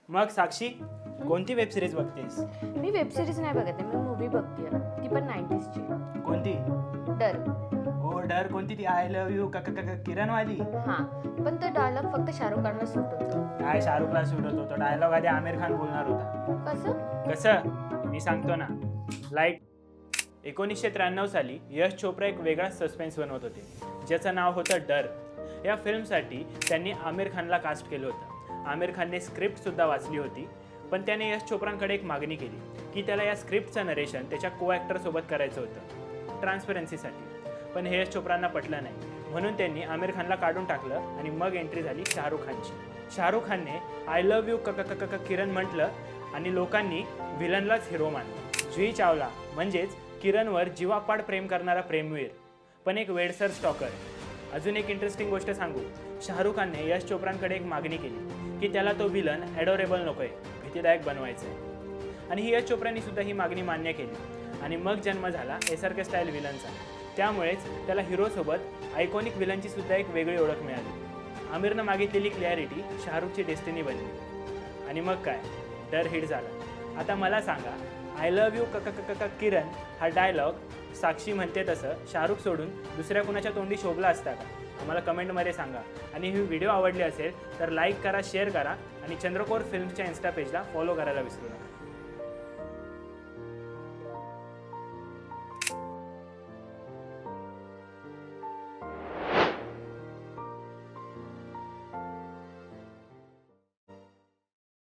मग साक्षी कोणती web series बघतेस? मी web series नाही बघत आहे, मी मूवी बघते, ती पण 90sची. कोणती? डर. ओ डर कोणती ती आय लव्ह यू किरण वाली? हां, पण तो डायलॉग फक्त शाहरुख खानला सूट होतो. काय शाहरुखला सूट होतो? तो डायलॉग आधी आमिर खान बोलणार होता. कसं मी सांगतो ना. लाईट 1993 साली यश चोप्रा एक वेगळा सस्पेन्स बनवत होते ज्याचं नाव होतं डर. या फिल्मसाठी त्यांनी आमिर खानला कास्ट केलं होतं. आमिर खानने स्क्रिप्टसुद्धा वाचली होती, पण त्याने यश चोप्रांकडे एक मागणी केली की त्याला या स्क्रिप्टचं नरेशन त्याच्या को ॲक्टरसोबत करायचं होतं ट्रान्सपरन्सीसाठी. पण हे यश चोप्रांना पटलं नाही, म्हणून त्यांनी आमिर खानला काढून टाकलं आणि मग एंट्री झाली शाहरुख खानची. शाहरुख खानने आय लव्ह यू किरण म्हटलं आणि लोकांनी व्हिलनलाच हिरो मानलं. जुही चावला म्हणजेच किरणवर जीवापाड प्रेम करणारा प्रेमवीर, पण एक वेडसर स्टॉकर. अजून एक इंटरेस्टिंग गोष्ट सांगू, शाहरुख खानने यश चोप्रांकडे एक मागणी केली की त्याला तो विलन ॲडोरेबल नको आहे, भीतीदायक बनवायचं आहे. आणि ही यश चोप्रांनी सुद्धा ही मागणी मान्य केली आणि मग जन्म झाला SRK स्टाईल विलनचा. त्यामुळेच त्याला हिरोसोबत आयकॉनिक विलनची सुद्धा एक वेगळी ओळख मिळाली. आमिरनं मागितलेली क्लॅरिटी शाहरुखची डेस्टिनी बनली आणि मग काय, डर हिट झाला. आता मला सांगा, आय लव्ह यू किरण हा डायलॉग साक्षी म्हणते तसं शाहरुख सोडून दुसऱ्या कुणाच्या तोंडी शोभला असता का? आम्हाला कमेंटमध्ये सांगा. आणि ही व्हिडिओ आवडली असेल तर लाईक करा, शेअर करा आणि चंद्रकोर फिल्मच्या इन्स्टा पेजला फॉलो करायला विसरू नका.